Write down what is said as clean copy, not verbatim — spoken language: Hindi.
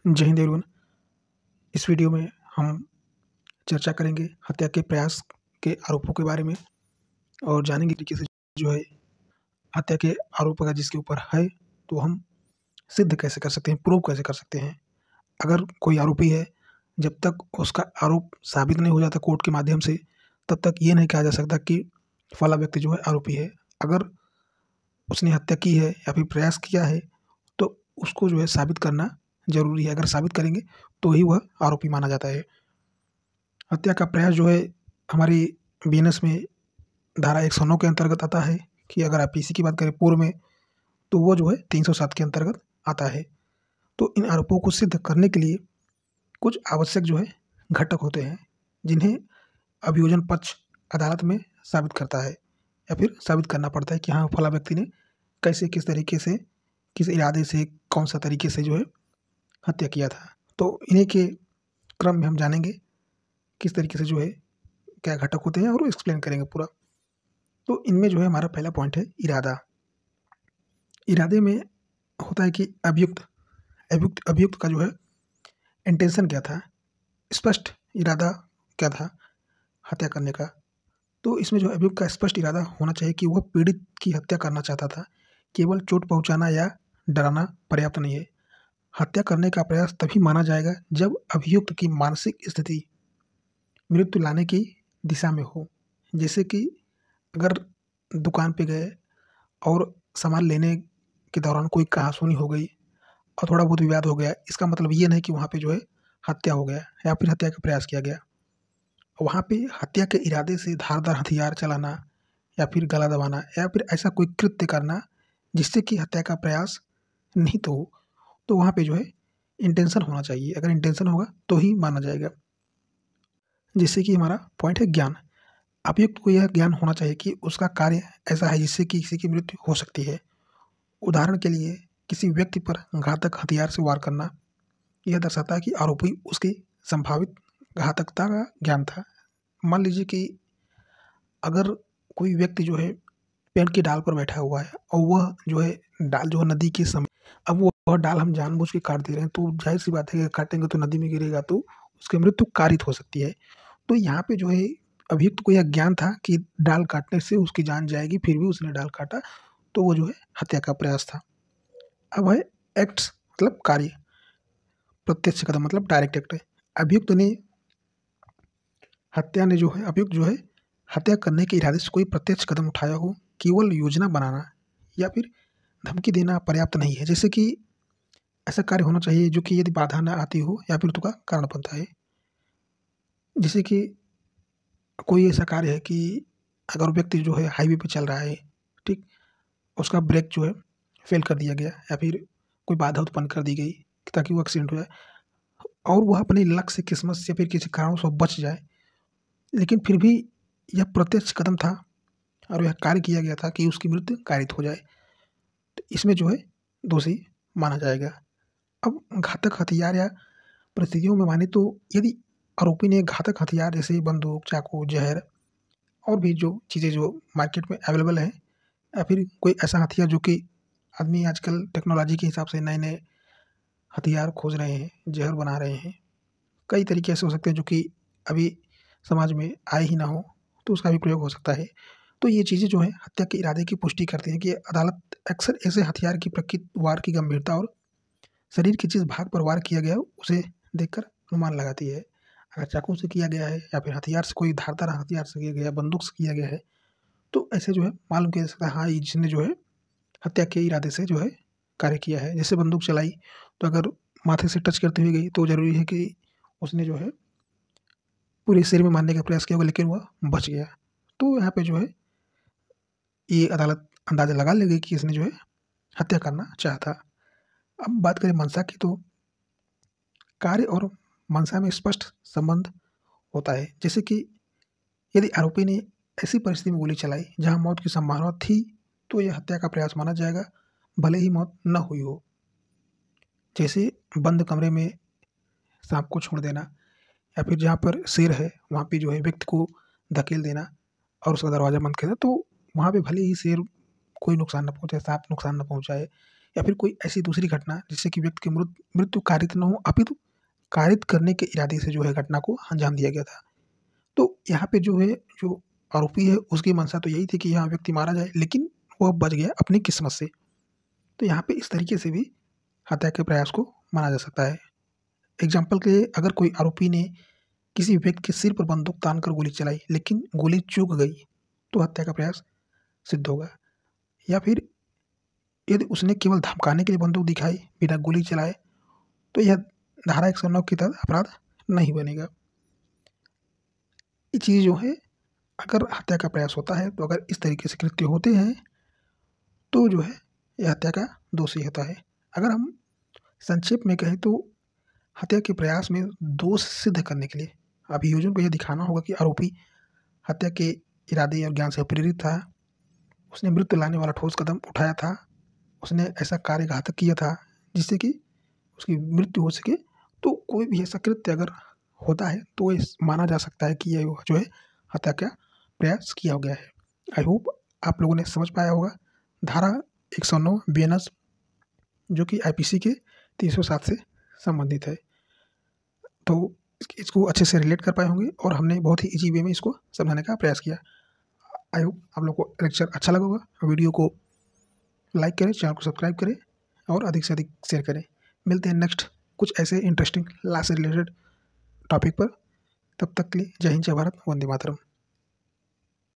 जय हिंद एवरीवन। इस वीडियो में हम चर्चा करेंगे हत्या के प्रयास के आरोपों के बारे में और जानेंगे तरीके से जो है हत्या के आरोप अगर जिसके ऊपर है तो हम सिद्ध कैसे कर सकते हैं, प्रूव कैसे कर सकते हैं। अगर कोई आरोपी है, जब तक उसका आरोप साबित नहीं हो जाता कोर्ट के माध्यम से, तब तक ये नहीं कहा जा सकता कि फला व्यक्ति जो है आरोपी है। अगर उसने हत्या की है या फिर प्रयास किया है तो उसको जो है साबित करना ज़रूरी है। अगर साबित करेंगे तो ही वह आरोपी माना जाता है। हत्या का प्रयास जो है हमारी बीएनएस में धारा 109 के अंतर्गत आता है कि अगर आप पीसी की बात करें पूर्व में, तो वो जो है 307 के अंतर्गत आता है। तो इन आरोपों को सिद्ध करने के लिए कुछ आवश्यक जो है घटक होते हैं, जिन्हें अभियोजन पक्ष अदालत में साबित करता है या फिर साबित करना पड़ता है कि हाँ, फला व्यक्ति ने कैसे, किस तरीके से, किस इरादे से, कौन सा तरीके से जो है हत्या किया था। तो इन्हीं के क्रम में हम जानेंगे किस तरीके से जो है क्या घटक होते हैं और एक्सप्लेन करेंगे पूरा। तो इनमें जो है हमारा पहला पॉइंट है इरादा। इरादे में होता है कि अभियुक्त का जो है इंटेंशन क्या था, स्पष्ट इरादा क्या था हत्या करने का। तो इसमें जो अभियुक्त का स्पष्ट इरादा होना चाहिए कि वह पीड़ित की हत्या करना चाहता था। केवल चोट पहुंचाना या डराना पर्याप्त नहीं है। हत्या करने का प्रयास तभी माना जाएगा जब अभियुक्त की मानसिक स्थिति मृत्यु लाने की दिशा में हो। जैसे कि अगर दुकान पे गए और सामान लेने के दौरान कोई कहासुनी हो गई और थोड़ा बहुत विवाद हो गया, इसका मतलब ये नहीं कि वहाँ पे जो है हत्या हो गया या फिर हत्या का प्रयास किया गया। वहाँ पे हत्या के इरादे से धारदार हथियार चलाना या फिर गला दबाना या फिर ऐसा कोई कृत्य करना जिससे कि हत्या का प्रयास निहित हो, तो वहाँ पे जो है इंटेंशन होना चाहिए। अगर इंटेंशन होगा तो ही माना जाएगा। जिससे कि हमारा पॉइंट है ज्ञान। अभियुक्त को यह ज्ञान होना चाहिए कि उसका कार्य ऐसा है जिससे कि किसी की मृत्यु हो सकती है। उदाहरण के लिए किसी व्यक्ति पर घातक हथियार से वार करना यह दर्शाता है कि आरोपी उसकी संभावित घातकता का ज्ञान था। मान लीजिए कि अगर कोई व्यक्ति जो है पेड़ की डाल पर बैठा हुआ है और वह जो है डाल जो है नदी के समय, अब वो वह डाल हम जानबूझ के काट दे रहे हैं, तो जाहिर सी बात है कि काटेंगे तो नदी में गिरेगा तो उसकी मृत्यु कारित हो सकती है। तो यहाँ पे जो है अभियुक्त को यह ज्ञान था कि डाल काटने से उसकी जान जाएगी, फिर भी उसने डाल काटा, तो वो जो है हत्या का प्रयास था। अब है एक्ट्स मतलब कार्य, प्रत्यक्ष कदम मतलब डायरेक्ट एक्ट है। अभियुक्त ने अभियुक्त जो है हत्या करने के इरादे से कोई प्रत्यक्ष कदम उठाया हो, केवल योजना बनाना या फिर धमकी देना पर्याप्त नहीं है। जैसे कि ऐसा कार्य होना चाहिए जो कि यदि बाधा न आती हो या फिर का कारण बनता है। जैसे कि कोई ऐसा कार्य है कि अगर व्यक्ति जो है हाईवे पे चल रहा है, ठीक, उसका ब्रेक जो है फेल कर दिया गया या फिर कोई बाधा उत्पन्न कर दी गई ताकि वो एक्सीडेंट हो जाए और वह अपने लक्ष्य से, किस्मत से, फिर किसी कारण से बच जाए, लेकिन फिर भी यह प्रत्यक्ष कदम था और यह कार्य किया गया था कि उसकी मृत्यु कारित हो जाए, तो इसमें जो है दोषी माना जाएगा। अब घातक हथियार या परिस्थितियों में माने तो यदि आरोपी ने घातक हथियार जैसे बंदूक, चाकू, जहर और भी जो चीज़ें जो मार्केट में अवेलेबल हैं, या फिर कोई ऐसा हथियार जो कि आदमी आजकल टेक्नोलॉजी के हिसाब से नए नए हथियार खोज रहे हैं, जहर बना रहे हैं, कई तरीके ऐसे हो सकते हैं जो कि अभी समाज में आए ही ना हो, तो उसका भी प्रयोग हो सकता है। तो ये चीज़ें जो हैं हत्या के इरादे की पुष्टि करती हैं कि अदालत अक्सर ऐसे हथियार की प्रकृति, वार की गंभीरता और शरीर के जिस भाग पर वार किया गया है उसे देखकर अनुमान लगाती है। अगर चाकू से किया गया है या फिर हथियार से, कोई धारदार हथियार से किया गया है, बंदूक से किया गया है, तो ऐसे जो है मालूम किया जा सकता है हाँ, इसने जो है हत्या के इरादे से जो है कार्य किया है। जैसे बंदूक चलाई तो अगर माथे से टच करते हुए गई तो ज़रूरी है कि उसने जो है पूरे शरीर में मारने का प्रयास किया होगा, लेकिन वह बच गया। तो यहाँ पे जो है ये अदालत अंदाज़ा लगा लेगी कि इसने जो है हत्या करना चाहा था। अब बात करें मंशा की, तो कार्य और मंशा में स्पष्ट संबंध होता है। जैसे कि यदि आरोपी ने ऐसी परिस्थिति में गोली चलाई जहाँ मौत की संभावना थी, तो यह हत्या का प्रयास माना जाएगा, भले ही मौत न हुई हो। जैसे बंद कमरे में सांप को छोड़ देना या फिर जहाँ पर शेर है वहाँ पे जो है व्यक्ति को धकेल देना और उसका दरवाज़ा बंद कर देना, तो वहाँ पे भले ही शेर कोई नुकसान न पहुँचाए, सांप नुकसान न पहुँचाए या फिर कोई ऐसी दूसरी घटना जिससे कि व्यक्ति की मृत्यु कारित न हो, अपितु कारित करने के इरादे से जो है घटना को अंजाम दिया गया था। तो यहाँ पे जो है, जो आरोपी है उसकी मंशा तो यही थी कि यहाँ व्यक्ति मारा जाए, लेकिन वह बच गया अपनी किस्मत से। तो यहाँ पे इस तरीके से भी हत्या के प्रयास को माना जा सकता है। एग्जाम्पल के लिए, अगर कोई आरोपी ने किसी व्यक्ति के सिर पर बंदूक तान कर गोली चलाई लेकिन गोली चूक गई तो हत्या का प्रयास सिद्ध होगा। या फिर यदि उसने केवल धमकाने के लिए बंदूक दिखाई बिना गोली चलाए तो यह धारा 109 के तहत अपराध नहीं बनेगा। ये चीज़ जो है, अगर हत्या का प्रयास होता है तो अगर इस तरीके से कृत्य होते हैं तो जो है यह हत्या का दोषी होता है। अगर हम संक्षेप में कहें तो हत्या के प्रयास में दोष सिद्ध करने के लिए अभियोजन को यह दिखाना होगा कि आरोपी हत्या के इरादे और ज्ञान से प्रेरित था, उसने मृत्यु लाने वाला ठोस कदम उठाया था, उसने ऐसा कार्य घातक किया था जिससे कि उसकी मृत्यु हो सके। तो कोई भी ऐसा कृत्य अगर होता है तो ये माना जा सकता है कि यह जो है हत्या का प्रयास किया गया है। आई होप आप लोगों ने समझ पाया होगा। धारा 109 बीएनएस जो कि आईपीसी के 307 से संबंधित है, तो इसको अच्छे से रिलेट कर पाए होंगे और हमने बहुत ही इजी वे में इसको समझाने का प्रयास किया। आई होप आप लोग को लेक्चर अच्छा लगा होगा। वीडियो को लाइक करें, चैनल को सब्सक्राइब करें और अधिक से अधिक शेयर करें। मिलते हैं नेक्स्ट कुछ ऐसे इंटरेस्टिंग लॉ से रिलेटेड टॉपिक पर। तब तक के लिए जय हिंद, जय भारत, वंदे मातरम।